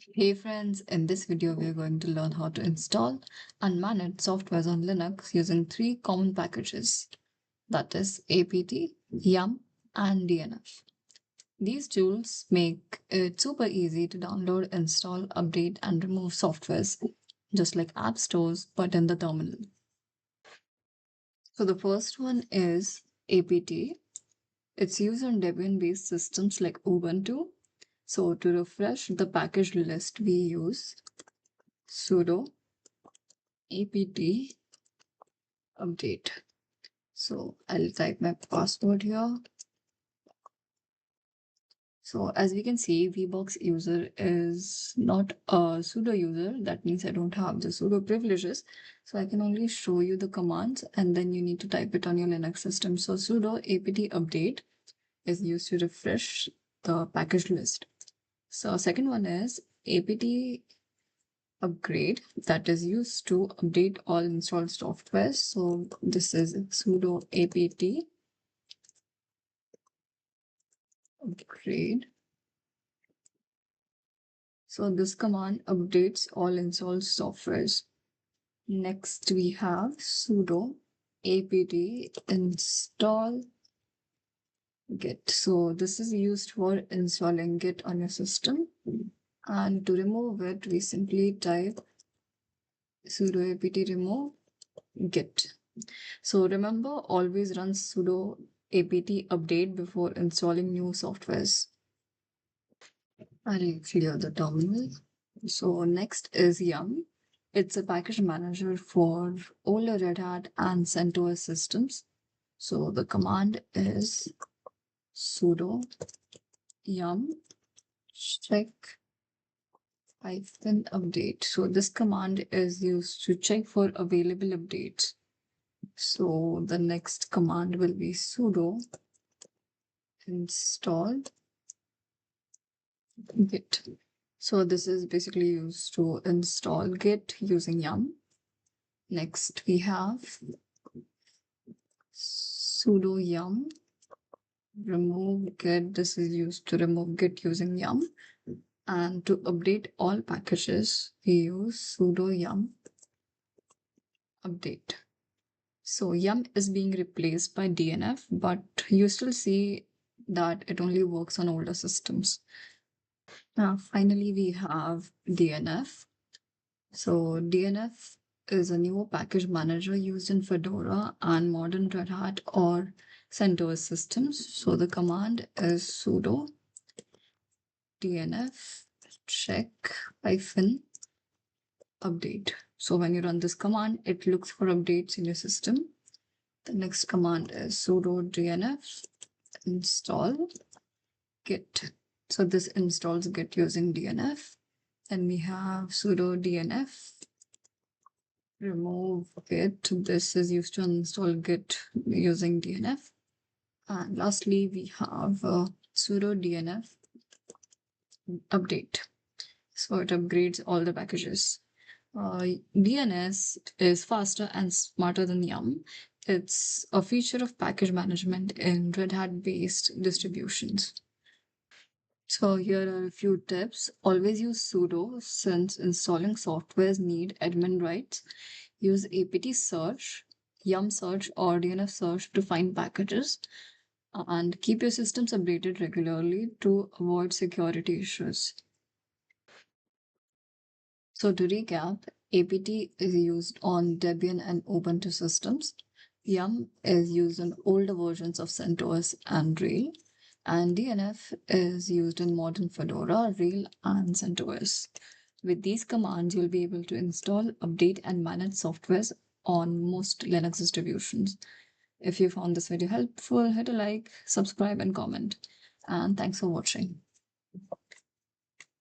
Hey friends, in this video we are going to learn how to install and manage softwares on Linux using three common packages, that is apt, yum and dnf. These tools make it super easy to download, install, update and remove softwares, just like app stores but in the terminal. So the first one is apt. It's used on Debian based systems like Ubuntu. So to refresh the package list, we use sudo apt update. So I'll type my password here. So as we can see, VBox user is not a sudo user. That means I don't have the sudo privileges. So I can only show you the commands and then you need to type it on your Linux system. So sudo apt update is used to refresh the package list. So second one is apt upgrade, that is used to update all installed software. So this is sudo apt upgrade. So this command updates all installed softwares. Next we have sudo apt install git. So this is used for installing git on your system. And to remove it, we simply type sudo apt remove git. So remember, always run sudo apt update before installing new softwares. I'll clear the terminal. So next is yum. It's a package manager for older Red Hat and CentOS systems. So the command is sudo yum check -update. So this command is used to check for available updates. So the next command will be sudo install git. So this is basically used to install git using yum. Next we have sudo yum remove git. This is used to remove git using yum. And to update all packages, we use sudo yum update. So yum is being replaced by dnf, but you still see that it only works on older systems. Now, finally, we have dnf. So dnf is a new package manager used in Fedora and modern Red Hat or CentOS systems. So the command is sudo dnf check -update. So when you run this command, it looks for updates in your system. The next command is sudo dnf install git. So this installs git using dnf. Then we have sudo dnf remove git. This is used to install git using dnf. And lastly, we have sudo dnf update. So it upgrades all the packages. DNS is faster and smarter than yum. It's a feature of package management in Red Hat based distributions. So here are a few tips. Always use sudo since installing softwares need admin rights. Use apt search, yum search or DNF search to find packages. And keep your systems updated regularly to avoid security issues. So to recap, apt is used on Debian and Ubuntu systems. Yum is used on older versions of CentOS and RHEL. And DNF is used in modern Fedora, RHEL, and CentOS. With these commands, you'll be able to install, update, and manage softwares on most Linux distributions. If you found this video helpful, hit a like, subscribe, and comment. And thanks for watching.